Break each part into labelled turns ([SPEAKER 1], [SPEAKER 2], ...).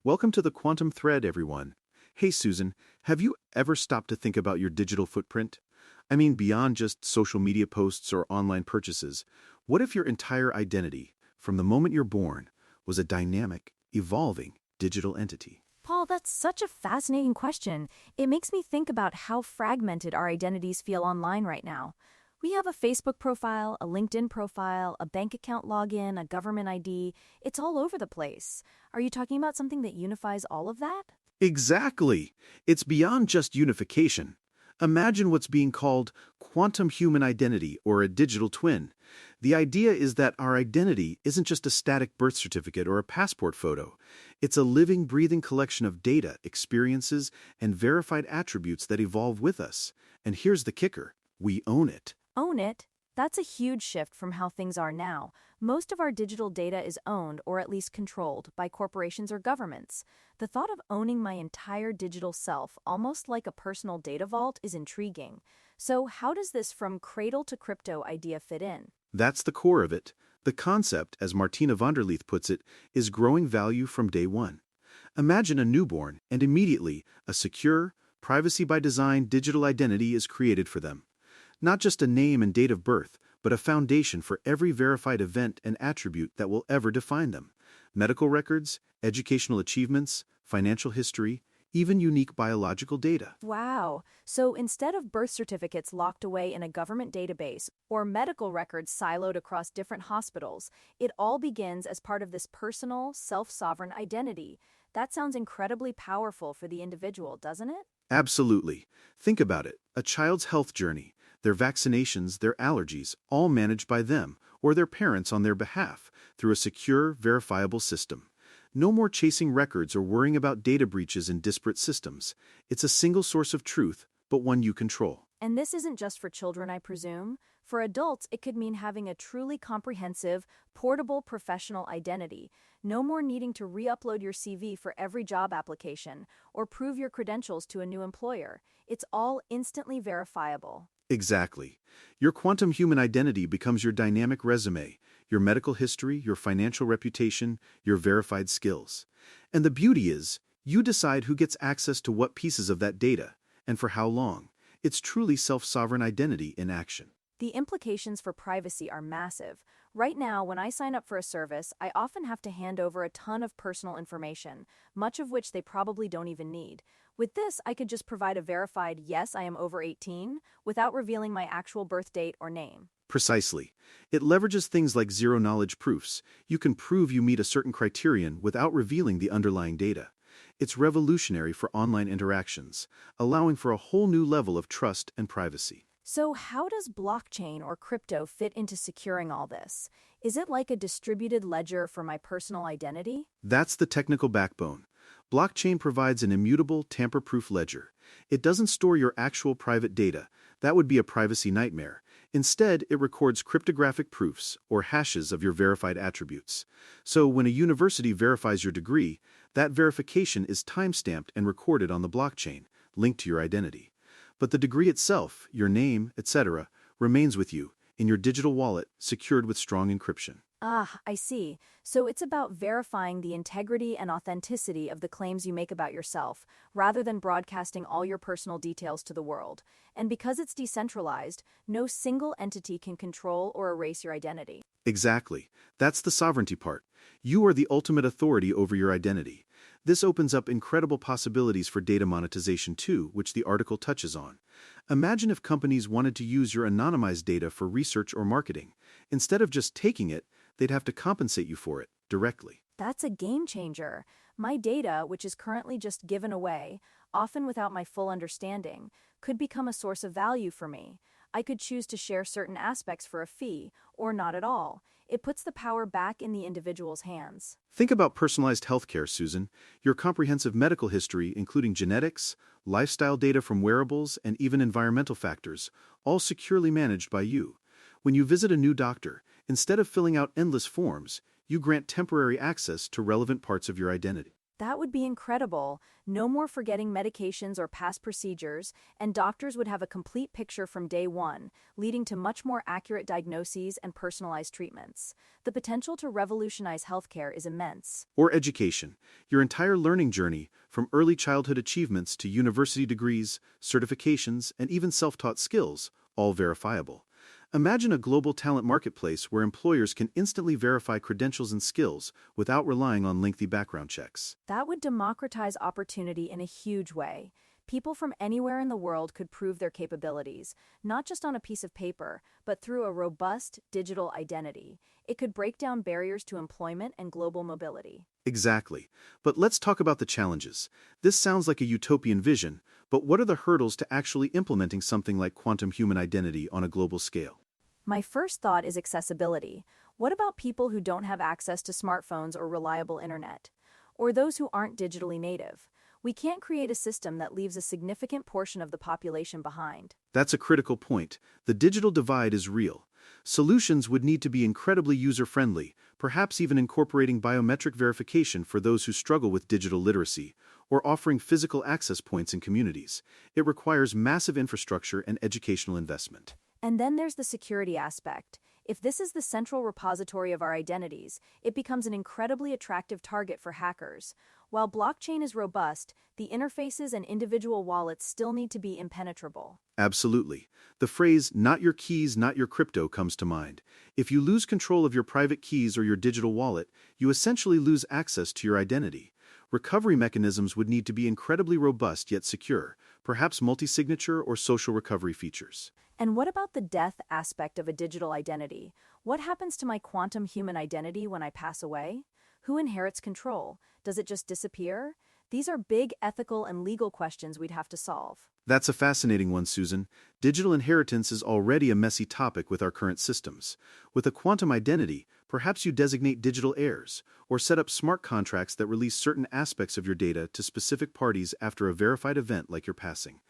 [SPEAKER 1] Welcome to the Quantum Thread, everyone. Hey, Susan, have you ever stopped to think about your digital footprint? I mean, beyond just social media posts or online purchases, what if your entire identity, from the moment you're born, was a dynamic, evolving digital entity?
[SPEAKER 2] Paul, that's such a fascinating question. It makes me think about how fragmented our identities feel online right now. We have a Facebook profile, a LinkedIn profile, a bank account login, a government ID. It's all over the place. Are you talking about something that unifies all of that?
[SPEAKER 1] Exactly. It's beyond just unification. Imagine what's being called quantum human identity or a digital twin. The idea is that our identity isn't just a static birth certificate or a passport photo. It's a living, breathing collection of data, experiences, and verified attributes that evolve with us. And here's the kicker: we own it.
[SPEAKER 2] Own it? That's a huge shift from how things are now. Most of our digital data is owned, or at least controlled, by corporations or governments. The thought of owning my entire digital self, almost like a personal data vault, is intriguing. So how does this from cradle to crypto idea fit in?
[SPEAKER 1] That's the core of it. The concept, as Martina van der Leeth puts it, is growing value from day one. Imagine a newborn, and immediately, a secure, privacy-by-design digital identity is created for them. Not just a name and date of birth, but a foundation for every verified event and attribute that will ever define them. Medical records, educational achievements, financial history, even unique biological data.
[SPEAKER 2] Wow. So instead of birth certificates locked away in a government database or medical records siloed across different hospitals, it all begins as part of this personal, self-sovereign identity. That sounds incredibly powerful for the individual, doesn't it?
[SPEAKER 1] Absolutely. Think about it. A child's health journey, their vaccinations, their allergies, all managed by them or their parents on their behalf through a secure, verifiable system. No more chasing records or worrying about data breaches in disparate systems. It's a single source of truth, but one you control.
[SPEAKER 2] And this isn't just for children, I presume. For adults, it could mean having a truly comprehensive, portable professional identity. No more needing to re-upload your CV for every job application or prove your credentials to a new employer. It's all instantly verifiable.
[SPEAKER 1] Exactly. Your quantum human identity becomes your dynamic resume, your medical history, your financial reputation, your verified skills. And the beauty is, you decide who gets access to what pieces of that data, and for how long. It's truly self-sovereign identity in action.
[SPEAKER 2] The implications for privacy are massive. Right now, when I sign up for a service, I often have to hand over a ton of personal information, much of which they probably don't even need. With this, I could just provide a verified "yes, I am over 18" without revealing my actual birth date or name.
[SPEAKER 1] Precisely. It leverages things like zero-knowledge proofs. You can prove you meet a certain criterion without revealing the underlying data. It's revolutionary for online interactions, allowing for a whole new level of trust and privacy.
[SPEAKER 2] So how does blockchain or crypto fit into securing all this? Is it like a distributed ledger for my personal identity?
[SPEAKER 1] That's the technical backbone. Blockchain provides an immutable, tamper-proof ledger. It doesn't store your actual private data. That would be a privacy nightmare. Instead, it records cryptographic proofs, or hashes of your verified attributes. So when a university verifies your degree, that verification is timestamped and recorded on the blockchain, linked to your identity. But the degree itself, your name, etc., remains with you, in your digital wallet, secured with strong encryption.
[SPEAKER 2] Ah, I see. So it's about verifying the integrity and authenticity of the claims you make about yourself, rather than broadcasting all your personal details to the world. And because it's decentralized, no single entity can control or erase your identity.
[SPEAKER 1] Exactly. That's the sovereignty part. You are the ultimate authority over your identity. This opens up incredible possibilities for data monetization too, which the article touches on. Imagine if companies wanted to use your anonymized data for research or marketing. Instead of just taking it, they'd have to compensate you for it directly.
[SPEAKER 2] That's a game changer. My data, which is currently just given away, often without my full understanding, could become a source of value for me. I could choose to share certain aspects for a fee, or not at all. It puts the power back in the individual's hands.
[SPEAKER 1] Think about personalized healthcare, Susan. Your comprehensive medical history, including genetics, lifestyle data from wearables, and even environmental factors, all securely managed by you. When you visit a new doctor, instead of filling out endless forms, you grant temporary access to relevant parts of your identity.
[SPEAKER 2] That would be incredible. No more forgetting medications or past procedures, and doctors would have a complete picture from day one, leading to much more accurate diagnoses and personalized treatments. The potential to revolutionize healthcare is immense.
[SPEAKER 1] Or education. Your entire learning journey, from early childhood achievements to university degrees, certifications, and even self-taught skills, all verifiable. Imagine a global talent marketplace where employers can instantly verify credentials and skills without relying on lengthy background checks.
[SPEAKER 2] That would democratize opportunity in a huge way. People from anywhere in the world could prove their capabilities, not just on a piece of paper, but through a robust digital identity. It could break down barriers to employment and global mobility.
[SPEAKER 1] Exactly. But let's talk about the challenges. This sounds like a utopian vision, but what are the hurdles to actually implementing something like quantum human identity on a global scale?
[SPEAKER 2] My first thought is accessibility. What about people who don't have access to smartphones or reliable internet? Or those who aren't digitally native? We can't create a system that leaves a significant portion of the population behind.
[SPEAKER 1] That's a critical point. The digital divide is real. Solutions would need to be incredibly user-friendly, perhaps even incorporating biometric verification for those who struggle with digital literacy, or offering physical access points in communities. It requires massive infrastructure and educational investment.
[SPEAKER 2] And then there's the security aspect. If this is the central repository of our identities, it becomes an incredibly attractive target for hackers. While blockchain is robust, the interfaces and individual wallets still need to be impenetrable.
[SPEAKER 1] Absolutely. The phrase, "not your keys, not your crypto," comes to mind. If you lose control of your private keys or your digital wallet, you essentially lose access to your identity. Recovery mechanisms would need to be incredibly robust yet secure, perhaps multi-signature or social recovery features.
[SPEAKER 2] And what about the death aspect of a digital identity? What happens to my quantum human identity when I pass away? Who inherits control? Does it just disappear? These are big ethical and legal questions we'd have to solve.
[SPEAKER 1] That's a fascinating one, Susan. Digital inheritance is already a messy topic with our current systems. With a quantum identity, perhaps you designate digital heirs, or set up smart contracts that release certain aspects of your data to specific parties after a verified event like your passing.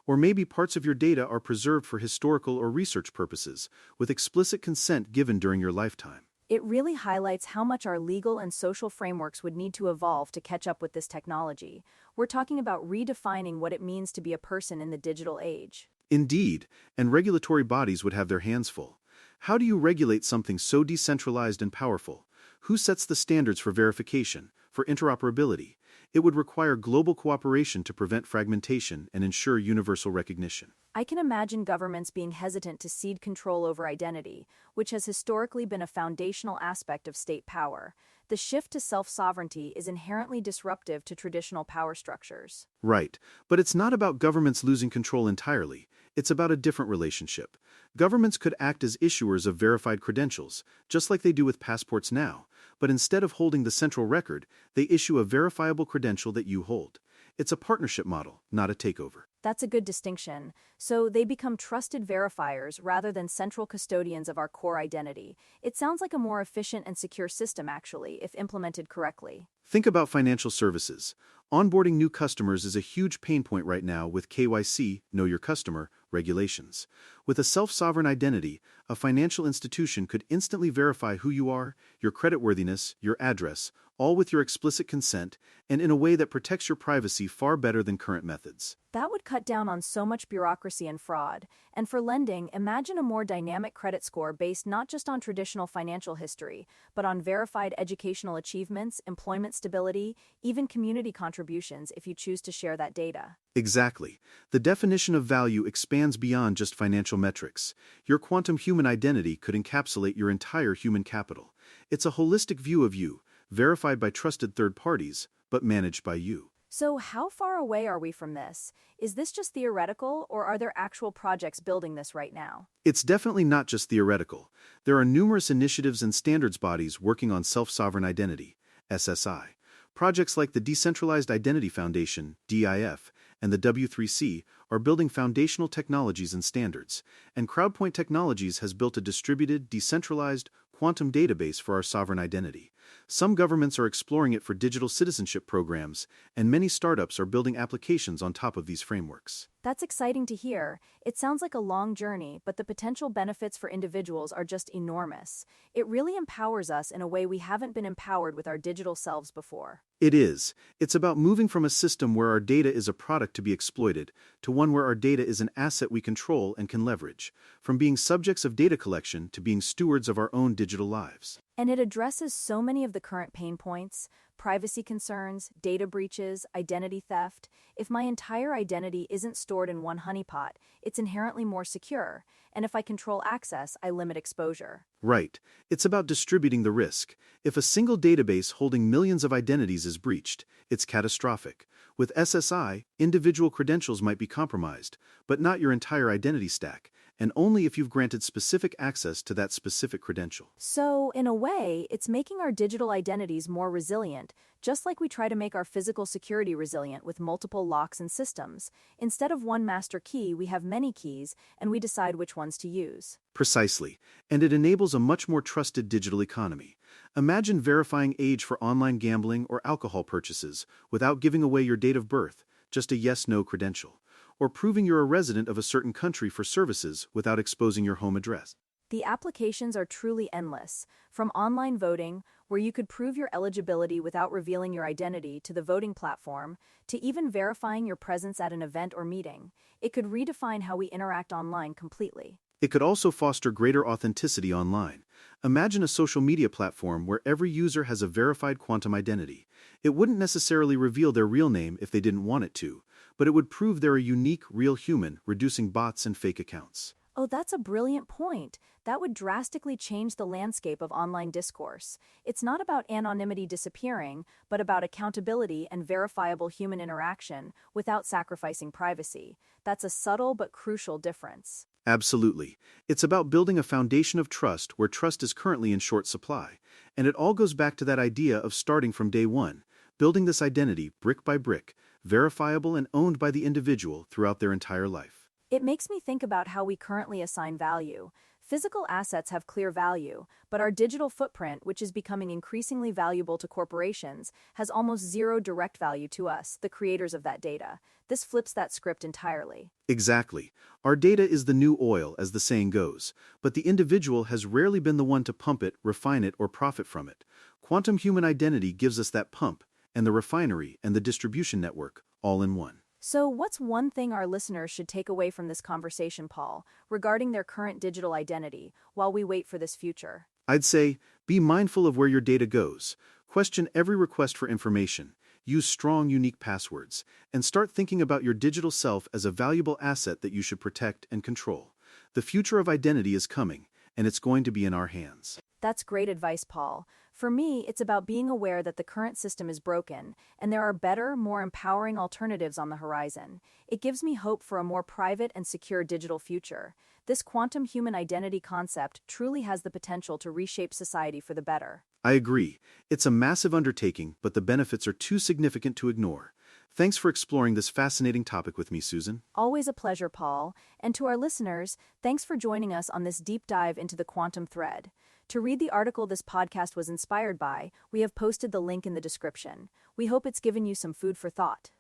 [SPEAKER 1] Or maybe parts of your data are preserved for historical or research purposes, with explicit consent given during your lifetime.
[SPEAKER 2] It really highlights how much our legal and social frameworks would need to evolve to catch up with this technology. We're talking about redefining what it means to be a person in the digital age.
[SPEAKER 1] Indeed, and regulatory bodies would have their hands full. How do you regulate something so decentralized and powerful? Who sets the standards for verification, for interoperability? It would require global cooperation to prevent fragmentation and ensure universal recognition.
[SPEAKER 2] I can imagine governments being hesitant to cede control over identity, which has historically been a foundational aspect of state power. The shift to self-sovereignty is inherently disruptive to traditional power structures.
[SPEAKER 1] Right, but it's not about governments losing control entirely. It's about a different relationship. Governments could act as issuers of verified credentials, just like they do with passports now, but instead of holding the central record, they issue a verifiable credential that you hold. It's a partnership model, not a takeover.
[SPEAKER 2] That's a good distinction. So they become trusted verifiers rather than central custodians of our core identity. It sounds like a more efficient and secure system, actually, if implemented correctly.
[SPEAKER 1] Think about financial services. Onboarding new customers is a huge pain point right now with KYC, Know Your Customer, regulations. With a self-sovereign identity, a financial institution could instantly verify who you are, your creditworthiness, your address, all with your explicit consent, and in a way that protects your privacy far better than current methods.
[SPEAKER 2] That would cut down on so much bureaucracy and fraud. And for lending, imagine a more dynamic credit score based not just on traditional financial history, but on verified educational achievements, employment stability, even community contributions if you choose to share that data.
[SPEAKER 1] Exactly. The definition of value expands beyond just financial metrics. Your quantum human identity could encapsulate your entire human capital. It's a holistic view of you, verified by trusted third parties, but managed by you.
[SPEAKER 2] So how far away are we from this? Is this just theoretical, or are there actual projects building this right now?
[SPEAKER 1] It's definitely not just theoretical. There are numerous initiatives and standards bodies working on self-sovereign identity, SSI. Projects like the Decentralized Identity Foundation, DIF, and the W3C are building foundational technologies and standards, and CrowdPoint Technologies has built a distributed, decentralized, quantum database for our sovereign identity. Some governments are exploring it for digital citizenship programs, and many startups are building applications on top of these frameworks.
[SPEAKER 2] That's exciting to hear. It sounds like a long journey, but the potential benefits for individuals are just enormous. It really empowers us in a way we haven't been empowered with our digital selves before.
[SPEAKER 1] It is. It's about moving from a system where our data is a product to be exploited to one where our data is an asset we control and can leverage, from being subjects of data collection to being stewards of our own digital lives.
[SPEAKER 2] And it addresses so many of the current pain points: privacy concerns, data breaches, identity theft. If my entire identity isn't stored in one honeypot, it's inherently more secure. And if I control access, I limit exposure.
[SPEAKER 1] Right. It's about distributing the risk. If a single database holding millions of identities is breached, it's catastrophic. With SSI, individual credentials might be compromised, but not your entire identity stack, and only if you've granted specific access to that specific credential.
[SPEAKER 2] So, in a way, it's making our digital identities more resilient, just like we try to make our physical security resilient with multiple locks and systems. Instead of one master key, we have many keys, and we decide which ones to use.
[SPEAKER 1] Precisely, and it enables a much more trusted digital economy. Imagine verifying age for online gambling or alcohol purchases without giving away your date of birth, just a yes-no credential, or proving you're a resident of a certain country for services without exposing your home address.
[SPEAKER 2] The applications are truly endless, from online voting, where you could prove your eligibility without revealing your identity, to the voting platform, to even verifying your presence at an event or meeting. It could redefine how we interact online completely.
[SPEAKER 1] It could also foster greater authenticity online. Imagine a social media platform where every user has a verified quantum identity. It wouldn't necessarily reveal their real name if they didn't want it to, but it would prove they're a unique, real human, reducing bots and fake accounts.
[SPEAKER 2] Oh, that's a brilliant point. That would drastically change the landscape of online discourse. It's not about anonymity disappearing, but about accountability and verifiable human interaction without sacrificing privacy. That's a subtle but crucial difference.
[SPEAKER 1] Absolutely. It's about building a foundation of trust where trust is currently in short supply. And it all goes back to that idea of starting from day one, building this identity brick by brick, verifiable and owned by the individual throughout their entire life.
[SPEAKER 2] It makes me think about how we currently assign value. Physical assets have clear value, but our digital footprint, which is becoming increasingly valuable to corporations, has almost zero direct value to us, the creators of that data. This flips that script entirely.
[SPEAKER 1] Exactly. Our data is the new oil, as the saying goes, but the individual has rarely been the one to pump it, refine it, or profit from it. Quantum human identity gives us that pump, and the refinery, and the distribution network, all in one.
[SPEAKER 2] So, what's one thing our listeners should take away from this conversation, Paul, regarding their current digital identity, while we wait for this future?
[SPEAKER 1] I'd say, be mindful of where your data goes. Question every request for information. Use strong, unique passwords. And start thinking about your digital self as a valuable asset that you should protect and control. The future of identity is coming, and it's going to be in our hands.
[SPEAKER 2] That's great advice, Paul. For me, it's about being aware that the current system is broken, and there are better, more empowering alternatives on the horizon. It gives me hope for a more private and secure digital future. This quantum human identity concept truly has the potential to reshape society for the better.
[SPEAKER 1] I agree. It's a massive undertaking, but the benefits are too significant to ignore. Thanks for exploring this fascinating topic with me, Susan.
[SPEAKER 2] Always a pleasure, Paul. And to our listeners, thanks for joining us on this deep dive into the quantum thread. To read the article this podcast was inspired by, we have posted the link in the description. We hope it's given you some food for thought.